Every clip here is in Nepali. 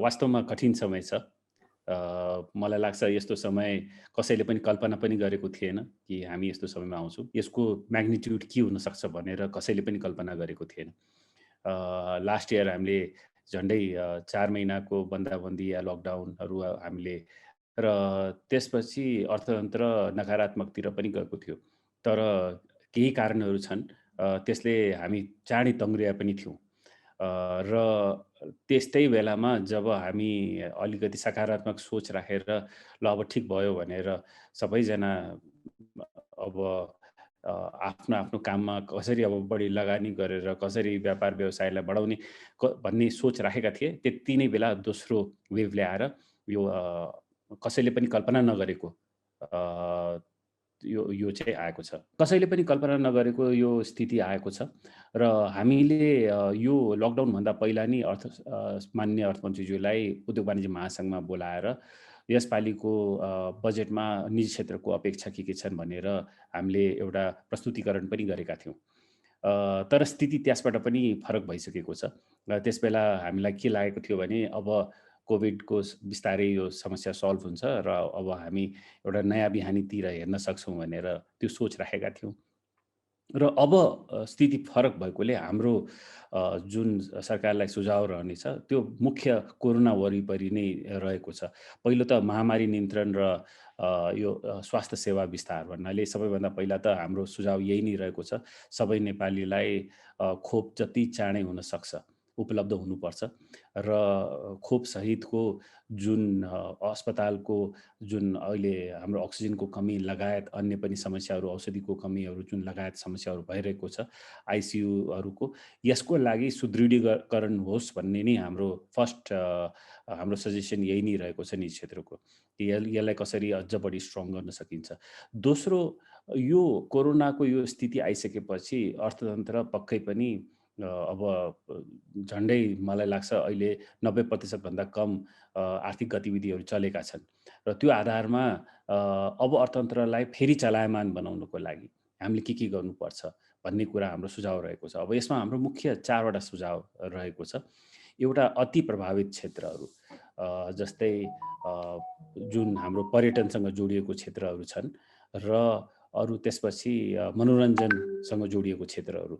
वास्तवमा कठिन समय छ। मलाई लाग्छ यस्तो समय कसैले पनि कल्पना पनि गरेको थिएन कि हामी यस्तो समयमा आउँछौँ। यसको म्याग्निट्युड के हुनसक्छ भनेर कसैले पनि कल्पना गरेको थिएन। लास्ट इयर हामीले झन्डै 4 महिनाको बन्दाबन्दी या लकडाउनहरू हामीले र त्यसपछि अर्थतन्त्र नकारात्मकतिर पनि गएको थियो। तर केही कारणहरू छन् त्यसले हामी चाँडै तङ्ग्रिया पनि थियौँ। र त्यस्तै बेलामा जब हामी अलिकति सकारात्मक सोच राखेर ल अब ठिक भयो भनेर सबैजना अब आफ्नो आफ्नो काममा कसरी अब बढी लगानी गरेर कसरी व्यापार व्यवसायलाई बढाउने भन्ने सोच राखेका थिए। त्यति नै बेला दोस्रो वेभले आएर यो कसैले पनि कल्पना नगरेको यो चाहिँ आएको छ। कसैले पनि कल्पना नगरेको यो स्थिति आएको छ र हामीले यो लकडाउनभन्दा पहिला नि माननीय अर्थमन्त्रीज्यूलाई उद्योग वाणिज्य महासङ्घमा बोलाएर यसपालिको बजेटमा निजी क्षेत्रको अपेक्षा के छन् भनेर हामीले एउटा प्रस्तुतिकरण पनि गरेका थियौँ। तर स्थिति त्यसबाट पनि फरक भइसकेको छ। त्यसबेला हामीलाई के लागेको थियो भने अब कोभिडको बिस्तारै यो समस्या सल्भ हुन्छ र अब हामी एउटा नयाँ बिहानीतिर हेर्न सक्छौँ भनेर त्यो सोच राखेका थियौँ। र अब स्थिति फरक भएकोले हाम्रो जुन सरकारलाई सुझाव रहनेछ त्यो मुख्य कोरोना वरिपरि नै रहेको छ। पहिलो त महामारी नियन्त्रण र यो स्वास्थ्य सेवा विस्तार भन्नाले सबैभन्दा पहिला त हाम्रो सुझाव यही नै रहेको छ। सबै नेपालीलाई खोप जति चाँडै हुन सक्छ उपलब्ध हुनुपर्छ र खोप सहितको जुन अस्पतालको जुन अहिले हाम्रो अक्सिजनको कमी लगायत अन्य पनि समस्याहरू औषधिको कमीहरू जुन लगायत समस्याहरू भइरहेको छ आइसियुहरूको यसको लागि सुदृढीकरण होस् भन्ने नै हाम्रो फर्स्ट हाम्रो सजेसन यही नै रहेको छ निजी क्षेत्रको। यसलाई कसरी अझ बढी स्ट्रङ गर्न सकिन्छ। दोस्रो यो कोरोनाको यो स्थिति आइसकेपछि अर्थतन्त्र पक्कै पनि अब झन्डै मलाई लाग्छ अहिले 90% भन्दा कम आर्थिक गतिविधिहरू चलेका छन् र त्यो आधारमा अब अर्थतन्त्रलाई फेरि चलायमान बनाउनको लागि हामीले के गर्नुपर्छ भन्ने कुरा हाम्रो सुझाव रहेको छ। अब यसमा हाम्रो मुख्य 4वटा सुझाव रहेको छ। एउटा अति प्रभावित क्षेत्रहरू जस्तै जुन हाम्रो पर्यटनसँग जोडिएको क्षेत्रहरू छन् र अरू त्यसपछि मनोरञ्जनसँग जोडिएको क्षेत्रहरू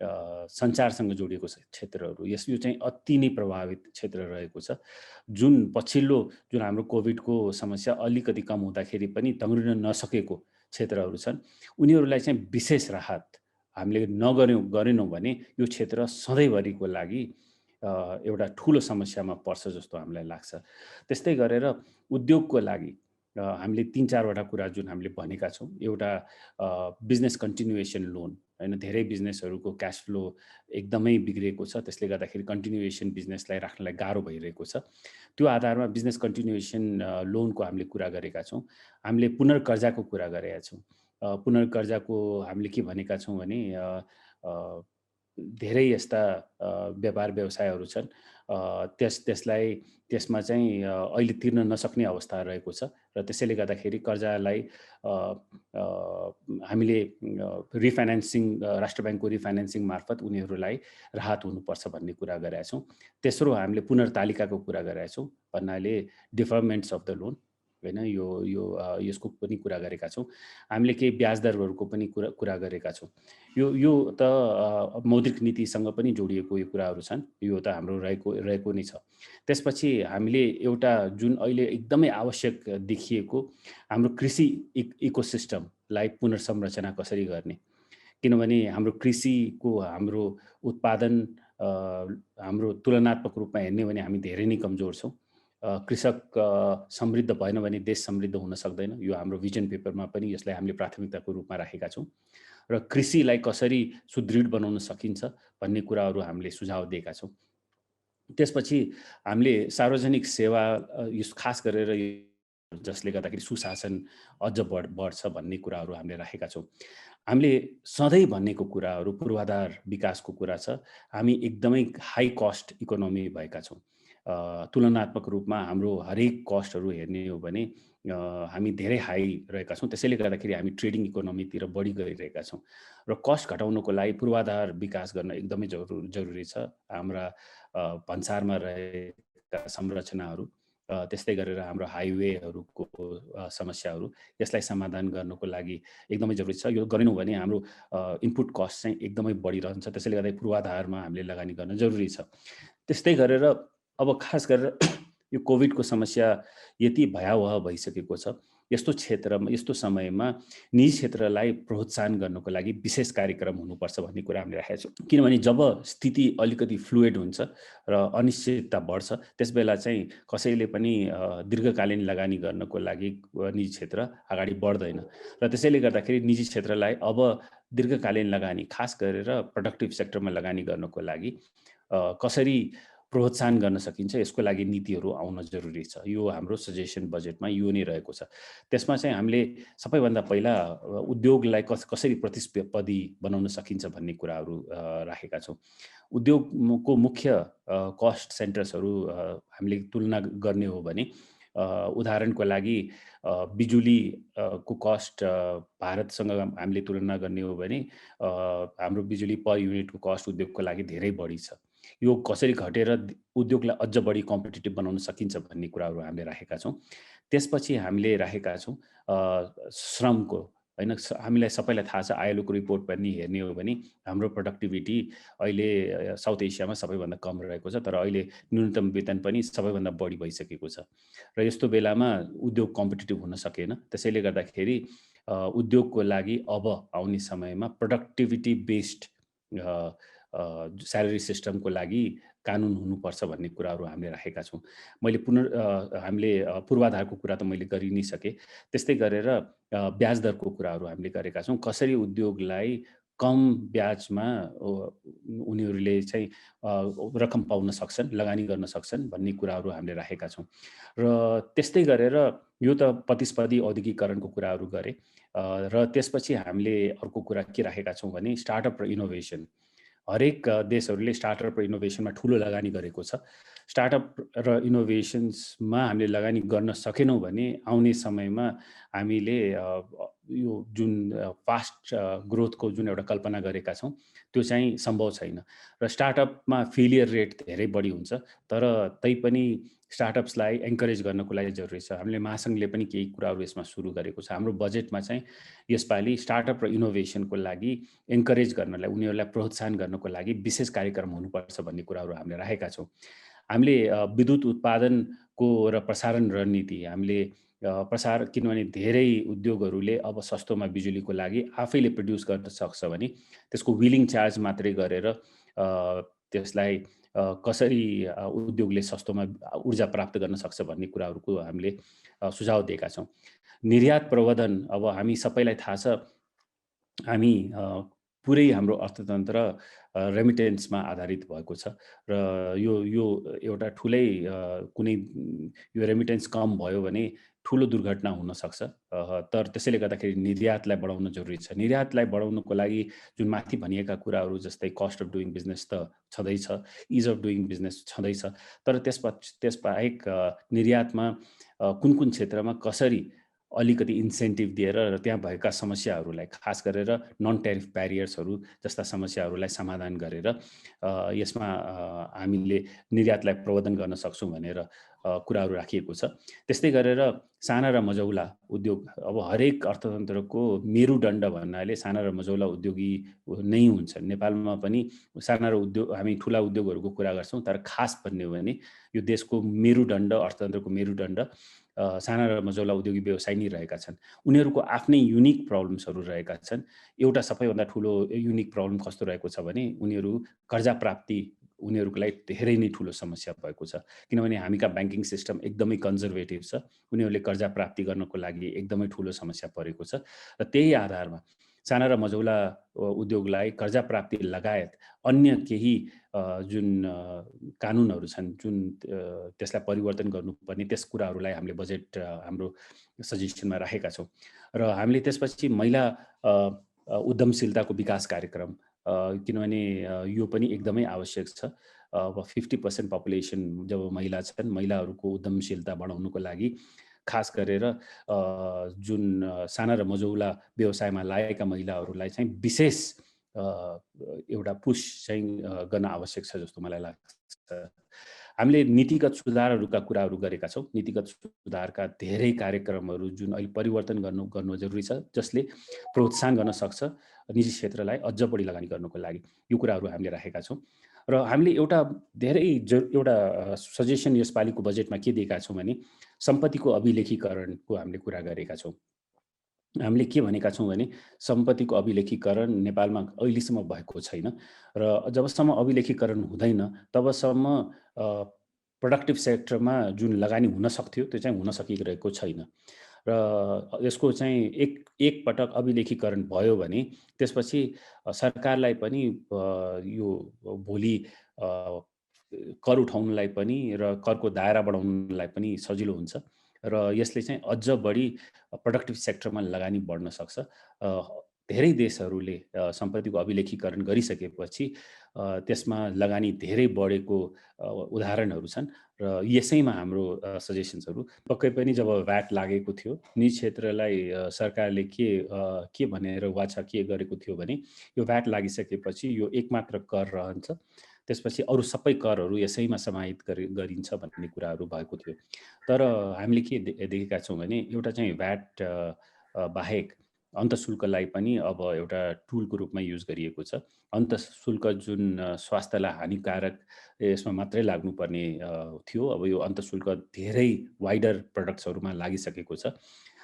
सञ्चारसँग जोडिएको क्षेत्रहरू यो चाहिँ अति नै प्रभावित क्षेत्र रहेको छ। जुन पछिल्लो जुन हाम्रो कोभिडको समस्या अलिकति कम हुँदाखेरि पनि तङ्ग्रिन नसकेको क्षेत्रहरू छन् उनीहरूलाई चाहिँ विशेष राहत हामीले गरेनौँ भने यो क्षेत्र सधैँभरिको लागि एउटा ठुलो समस्यामा पर्छ जस्तो हामीलाई लाग्छ। त्यस्तै गरेर उद्योगको लागि हामीले 3-4वटा कुरा जुन हामीले भनेका छौँ। एउटा बिजनेस कन्टिन्युएसन लोन हैन, धेरै बिजनेसहरूको क्यास फ्लो एकदमै बिग्रेको छ। त्यसले गर्दाखेरि कन्टिन्युएसन बिजनेसलाई राख्नलाई गाह्रो भइरहेको छ। त्यो आधारमा बिजनेस कन्टिन्युएसन लोनको हामीले कुरा गरेका छौँ। हामीले पुनर्कर्जाको कुरा गरेका छौँ। पुनर्कर्जाको हामीले के भनेका छौँ भने धेरै यस्ता व्यापार व्यवसायहरू छन् त्यसमा चाहिँ अहिले तिर्न नसक्ने अवस्था रहेको छ र त्यसैले गर्दाखेरि कर्जालाई हामीले रिफाइनेन्सिङ राष्ट्र ब्याङ्कको रिफाइनेन्सिङ मार्फत उनीहरूलाई राहत हुनुपर्छ भन्ने कुरा गरेका छौँ। तेस्रो हामीले पुनर्तालिकाको कुरा गरेका छौँ भन्नाले डिफर्मेन्ट्स अफ द लोन हैन, यसको पनि कुरा गरेका छौँ। हामीले केही ब्याज दरहरूको पनि कुरा गरेका छौँ। यो त मौद्रिक नीतिसँग पनि जोडिएको यो कुराहरू छन्। यो त हाम्रो रहेको नै छ। त्यसपछि हामीले एउटा जुन अहिले एकदमै आवश्यक देखिएको हाम्रो कृषि इकोसिस्टमलाई पुनर्संरचना कसरी गर्ने, किनभने हाम्रो कृषिको हाम्रो उत्पादन हाम्रो तुलनात्मक रूपमा हेर्ने भने हामी धेरै नै कमजोर छौँ। कृषक समृद्ध भएन भने देश समृद्ध हुन सक्दैन। यो हाम्रो भिजन पेपरमा पनि यसलाई हामीले प्राथमिकताको रूपमा राखेका छौँ र कृषिलाई कसरी सुदृढ बनाउन सकिन्छ भन्ने कुराहरू हामीले सुझाव दिएका छौँ। त्यसपछि हामीले सार्वजनिक सेवा खास गरेर जसले गर्दाखेरि सुशासन अझ बढ्छ भन्ने कुराहरू हामीले राखेका छौँ। हामीले सधैँ भनेको कुराहरू पूर्वाधार विकासको कुरा छ। हामी एकदमै हाई कस्ट इकोनोमी भएका छौँ। तुलनात्मक रूपमा हाम्रो हरेक कस्टहरू हेर्ने हो भने हामी धेरै हाई रहेका छौँ। त्यसैले गर्दाखेरि हामी ट्रेडिङ इकोनोमीतिर बढी गइरहेका छौँ र कस्ट घटाउनको लागि पूर्वाधार विकास गर्न एकदमै जरुरी छ। हाम्रा भन्सारमा भएका संरचनाहरू, त्यस्तै गरेर हाम्रो हाइवेहरूको समस्याहरू, यसलाई समाधान गर्नको लागि एकदमै जरुरी छ। यो गरेनौँ भने हाम्रो इनपुट कस्ट चाहिँ एकदमै बढिरहन्छ। त्यसैले गर्दा पूर्वाधारमा हामीले लगानी गर्न जरुरी छ। त्यस्तै गरेर अब खास गरेर यो कोभिडको समस्या यति भयावह भइसकेको छ। यस्तो क्षेत्रमा, यस्तो समयमा निजी क्षेत्रलाई प्रोत्साहन गर्नको लागि विशेष कार्यक्रम हुनुपर्छ भन्ने कुरा हामीले राखेका छौँ। किनभने जब स्थिति अलिकति फ्लुइड हुन्छ र अनिश्चितता बढ्छ, त्यसबेला चाहिँ कसैले पनि दीर्घकालीन लगानी गर्नको लागि निजी क्षेत्र अगाडि बढ्दैन र त्यसैले गर्दाखेरि निजी क्षेत्रलाई अब दीर्घकालीन लगानी, खास गरेर प्रोडक्टिभ सेक्टरमा लगानी गर्नको लागि कसरी प्रोत्साहन गर्न सकिन्छ, यसको लागि नीतिहरू आउन जरुरी छ। यो हाम्रो सजेसन बजेटमा यो नै रहेको छ। त्यसमा चाहिँ हामीले सबैभन्दा पहिला उद्योगलाई कसरी प्रतिस्पर्धी बनाउन सकिन्छ भन्ने कुराहरू राखेका छौँ। उद्योगको मुख्य कस्ट सेन्टर्सहरू हामीले तुलना गर्ने हो भने उदाहरणको लागि बिजुली को कस्ट भारतसँग हामीले तुलना गर्ने हो भने हाम्रो बिजुली पर युनिटको कस्ट उद्योगको लागि धेरै बढी छ। यो कसरी घटेर उद्योगलाई अझ बढी कम्पिटिटिभ बनाउन सकिन्छ भन्ने कुराहरू हामीले राखेका छौँ। त्यसपछि हामीले राखेका छौँ श्रमको, होइन, हामीलाई सबैलाई थाहा छ, आइएलओको रिपोर्ट पनि हेर्ने हो भने हाम्रो प्रोडक्टिभिटी अहिले साउथ एसियामा सबैभन्दा कम रहेको छ, तर अहिले न्यूनतम वेतन पनि सबैभन्दा बढी भइसकेको छ र यस्तो बेलामा उद्योग कम्पिटिटिभ हुन सकेन। त्यसैले गर्दाखेरि उद्योगको लागि अब आउने समयमा प्रोडक्टिभिटी बेस्ड स्यालेरी सिस्टमको लागि कानुन हुनुपर्छ भन्ने कुराहरू हामीले राखेका छौँ। मैले हामीले पूर्वाधारको कुरा त मैले गरि नै सकेँ। त्यस्तै गरेर ब्याज दरको कुराहरू हामीले गरेका छौँ। कसरी उद्योगलाई कम ब्याजमा उनीहरूले चाहिँ रकम पाउन सक्छन्, लगानी गर्न सक्छन् भन्ने कुराहरू हामीले राखेका छौँ। र त्यस्तै गरेर यो त प्रतिस्पर्धी औद्योगिकरणको कुराहरू गरे र त्यसपछि हामीले अर्को कुरा के राखेका छौँ भने स्टार्टअप र इनोभेसन। हरेक देशहरूले स्टार्टअप र इनोभेसनमा ठुलो लगानी गरेको छ। स्टार्टअप र इनोभेसन्समा हामीले लगानी गर्न सकेनौँ भने आउने समयमा हामीले यो जुन फास्ट ग्रोथको जुन एउटा कल्पना गरेका छौँ त्यो चाहिँ सम्भव छैन र स्टार्टअपमा फेलियर रेट धेरै बढी हुन्छ। तर तैपनि स्टार्टअप्सलाई एन्करेज गर्नको लागि जरुरी छ। हामीले महासङ्घले पनि केही कुराहरू यसमा सुरु गरेको छ। हाम्रो बजेटमा चाहिँ यसपालि स्टार्टअप र इनोभेसनको लागि एन्करेज गर्नलाई, उनीहरूलाई प्रोत्साहन गर्नको लागि विशेष कार्यक्रम हुनुपर्छ भन्ने कुराहरू हामीले राखेका छौँ। हामीले विद्युत उत्पादनको र प्रसारण रणनीति हामीले किनभने धेरै उद्योगहरूले अब सस्तोमा बिजुलीको लागि आफैले प्रड्युस गर्न सक्छ भने त्यसको विलिङ चार्ज मात्रै गरेर त्यसलाई कसरी उद्योगले सस्तोमा ऊर्जा प्राप्त गर्न सक्छ भन्ने कुराहरूको हामीले सुझाव दिएका छौँ। निर्यात प्रवर्धन, अब हामी सबैलाई थाहा छ हामी पुरै हाम्रो अर्थतन्त्र रेमिटेन्समा आधारित भएको छ र यो एउटा ठुलै कुनै यो रेमिटेन्स कम भयो भने ठुलो दुर्घटना हुनसक्छ। तर त्यसैले गर्दाखेरि निर्यातलाई बढाउन जरुरी छ। निर्यातलाई बढाउनको लागि जुन माथि भनिएका कुराहरू जस्तै कस्ट अफ डुइङ बिजनेस त छँदैछ, इज अफ डुइङ बिजनेस छँदैछ, तर त्यसबाहेक निर्यातमा कुन कुन क्षेत्रमा कसरी अलिकति इन्सेन्टिभ दिएर र त्यहाँ भएका समस्याहरूलाई, खास गरेर नन ट्यारिफ ब्यारियर्सहरू जस्ता समस्याहरूलाई समाधान गरेर यसमा हामीले निर्यातलाई प्रवर्धन गर्न सक्छौँ भनेर कुराहरू राखिएको छ। त्यस्तै गरेर साना र मझौला उद्योग, अब हरेक अर्थतन्त्रको मेरुदण्ड भन्नाले साना र मझौला उद्योगी नै हुन्छ। नेपालमा पनि साना र हामी ठुला उद्योगहरूको कुरा गर्छौँ, तर खास भन्ने हो भने यो देशको मेरुदण्ड, अर्थतन्त्रको मेरुदण्ड साना र मझौला उद्योगी व्यवसाय नै रहेका छन्। उनीहरूको आफ्नै युनिक प्रब्लम्सहरू रहेका छन्। एउटा सबैभन्दा ठुलो युनिक प्रब्लम कस्तो रहेको छ भने उनीहरू कर्जा प्राप्ति, उनीहरूको लागि धेरै नै ठुलो समस्या भएको छ। किनभने हामीका ब्याङ्किङ सिस्टम एकदमै कन्जर्भेटिभ छ। उनीहरूले कर्जा प्राप्ति गर्नको लागि एकदमै ठुलो समस्या परेको छ र त्यही आधारमा साना र मझौला उद्योगलाई कर्जा प्राप्ति लगायत अन्य केही जुन कानुनहरू छन्, जुन त्यसलाई परिवर्तन गर्नुपर्ने, त्यस कुराहरूलाई हामीले बजेट हाम्रो सजेसनमा राखेका छौँ। र हामीले त्यसपछि महिला उद्यमशीलताको विकास कार्यक्रम, किनभने यो पनि एकदमै आवश्यक छ। अब 50% पपुलेसन जब महिला छन्, महिलाहरूको उद्यमशीलता बढाउनुको लागि खास गरेर जुन साना र मझौला व्यवसायमा लागेका महिलाहरूलाई चाहिँ विशेष एउटा पुस चाहिँ गर्न आवश्यक छ जस्तो मलाई लाग्छ। हामीले नीतिगत सुधारहरूका कुराहरू गरेका छौँ। नीतिगत सुधारका धेरै कार्यक्रमहरू जुन अहिले परिवर्तन गर्नु जरुरी छ, जसले प्रोत्साहन गर्न सक्छ निजी क्षेत्रलाई अझ बढी लगानी गर्नुको लागि। यो कुराहरू हामीले राखेका छौँ र हामीले एउटा धेरै एउटा सजेसन यसपालिको बजेटमा के दिएका छौँ भने सम्पत्तिको अभिलेखीकरणको हामीले कुरा गरेका छौँ। हामीले के भनेका छौँ भने सम्पत्तिको अभिलेखीकरण नेपालमा अहिलेसम्म भएको छैन र जबसम्म अभिलेखीकरण हुँदैन तबसम्म प्रोडक्टिभ सेक्टरमा जुन लगानी हुन सक्थ्यो त्यो चाहिँ हुन सकिरहेको छैन र यसको चाहिँ एक पटक अभिलेखीकरण भयो भने त्यसपछि सरकारलाई पनि यो भोलि कर उठाउनलाई पनि र करको दायरा बढाउनलाई पनि सजिलो हुन्छ र यसले चाहिँ अझ बढी प्रोडक्टिभ सेक्टरमा लगानी बढ्न सक्छ। धेरै देशहरूले सम्पत्तिको अभिलेखीकरण गरिसकेपछि त्यसमा लगानी धेरै बढेको उदाहरणहरू छन् र यसैमा हाम्रो सजेसन्सहरू पक्कै पनि जब भ्याट लागेको थियो निजी क्षेत्रलाई सरकारले के भनेर वाचा के गरेको थियो भने यो भ्याट लागिसकेपछि यो एकमात्र कर रहन्छ, त्यसपछि अरू सबै करहरू यसैमा समाहित गरिन्छ भन्ने कुराहरू भएको थियो। तर हामीले के देखेका छौँ भने एउटा चाहिँ भ्याट बाहेक अन्तःशुल्कलाई पनि अब एउटा टुलको रूपमा युज गरिएको छ। अन्तःशुल्क जुन स्वास्थ्यलाई हानिकारक यसमा मात्रै लाग्नुपर्ने थियो, अब यो अन्तःशुल्क धेरै वाइडर प्रडक्ट्सहरूमा लागिसकेको छ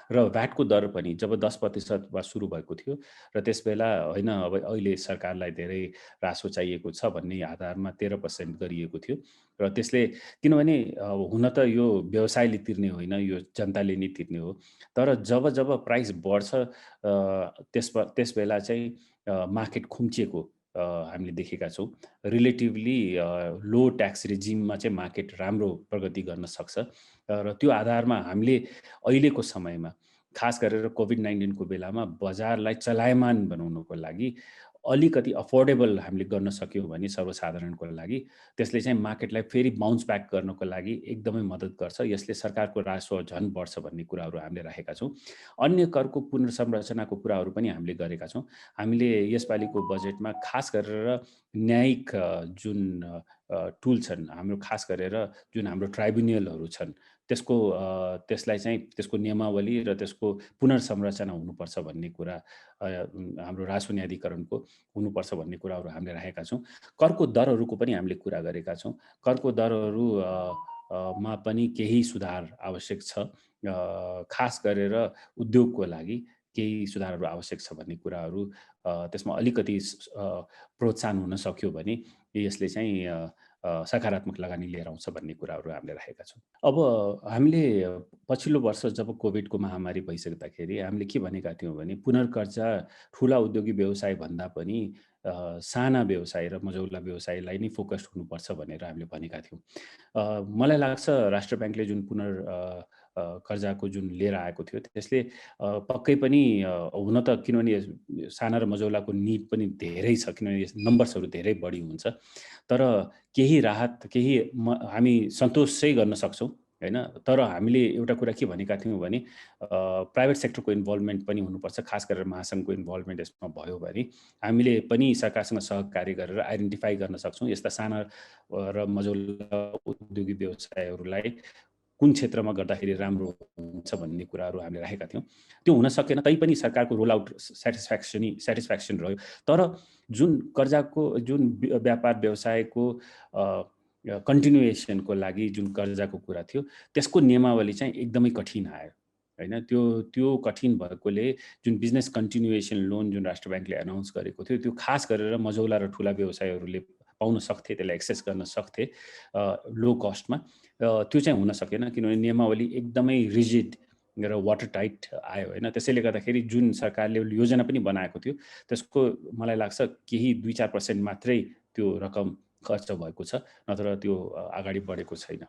र भ्याटको दर पनि जब 10% सुरु भएको थियो र त्यसबेला होइन अब अहिले सरकारलाई धेरै रासो चाहिएको छ भन्ने आधारमा 13% गरिएको थियो र त्यसले किनभने हुन त यो व्यवसायले तिर्ने होइन, यो जनताले नै तिर्ने हो। तर जब जब प्राइस बढ्छ त्यसबेला चाहिँ मार्केट खुम्चिएको हामीले देखेका छौँ। रिलेटिभली लो ट्याक्स रिजिममा चाहिँ मार्केट राम्रो प्रगति गर्न सक्छ र त्यो आधारमा हामीले अहिलेको समयमा खास गरेर कोभिड-19 को बेलामा बजारलाई चलायमान बनाउनको लागि अलिकति अफोर्डेबल हामीले गर्न सक्यौँ भने सर्वसाधारणको लागि त्यसले चाहिँ मार्केटलाई फेरि बाउन्स ब्याक गर्नको लागि एकदमै मद्दत गर्छ। यसले सरकारको राजस्व झन् बढ्छ भन्ने कुराहरू हामीले राखेका छौँ। अन्य करको पुनर्संरचनाको कुराहरू पनि हामीले गरेका छौँ। हामीले यसपालिको बजेटमा खास गरेर न्यायिक जुन टुल छन्, हाम्रो खास गरेर जुन हाम्रो ट्राइब्युनलहरू छन् त्यसलाई चाहिँ त्यसको नियमावली र त्यसको पुनर्संरचना हुनुपर्छ भन्ने कुरा हाम्रो राजस्व न्यायाधिकरणको हुनुपर्छ भन्ने कुराहरू हामीले राखेका छौँ। करको दरहरूको पनि हामीले कुरा गरेका छौँ। करको दरहरू मा पनि केही सुधार आवश्यक छ। खास गरेर उद्योगको लागि केही सुधारहरू आवश्यक छ भन्ने कुराहरू त्यसमा अलिकति प्रोत्साहन हुन सक्यो भने यसले चाहिँ सकारात्मक लगानी लिएर आउँछ भन्ने कुराहरू हामीले राखेका छौँ। अब हामीले पछिल्लो वर्ष जब कोभिडको महामारी भइसक्दाखेरि हामीले के भनेका थियौँ भने पुनर्कर्जा ठुला उद्योगी व्यवसाय भन्दा पनि साना व्यवसाय र मझौला व्यवसायलाई नै फोकस्ड हुनुपर्छ भनेर हामीले भनेका थियौँ। मलाई लाग्छ राष्ट्र ब्याङ्कले जुन कर्जाको जुन लिएर आएको थियो त्यसले पक्कै पनि हुन त किनभने साना र मझौलाको निड पनि धेरै छ, किनभने नम्बर्सहरू धेरै बढी हुन्छ। तर केही राहत हामी सन्तोष चाहिँ गर्न सक्छौँ होइन। तर हामीले एउटा कुरा के भनेका थियौँ भने प्राइभेट सेक्टरको इन्भल्भमेन्ट पनि हुनुपर्छ। खास गरेर महासङ्घको इन्भल्भमेन्ट यसमा भयो भने हामीले पनि सरकारसँग सहकार्य गरेर आइडेन्टिफाई गर्न सक्छौँ यस्ता साना र मझौला उद्योगी व्यवसायहरूलाई कुन क्षेत्रमा गर्दाखेरि राम्रो हुन्छ भन्ने कुराहरू हामीले राखेका थियौँ। त्यो हुन सकेन तैपनि सरकारको रोल आउट सेटिस्फ्याक्सन रह्यो। तर जुन कर्जाको जुन व्यापार व्यवसायको कन्टिन्युएसनको लागि जुन कर्जाको कुरा थियो त्यसको नियमावली चाहिँ एकदमै कठिन आयो होइन। त्यो कठिन भएकोले जुन बिजनेस कन्टिन्युएसन लोन जुन राष्ट्र ब्याङ्कले एनाउन्स गरेको थियो त्यो खास गरेर मझौला र ठुला व्यवसायहरूले पाउन सक्थे, त्यसलाई एक्सेस गर्न सक्थे लो कस्टमा। त्यो चाहिँ हुन सकेन किनभने नियमावली एकदमै रिजिड र वाटर टाइट आयो होइन। त्यसैले गर्दाखेरि जुन सरकारले योजना पनि बनाएको थियो त्यसको मलाई लाग्छ केही 2-4% मात्रै त्यो रकम खर्च भएको छ, नत्र त्यो अगाडि बढेको छैन।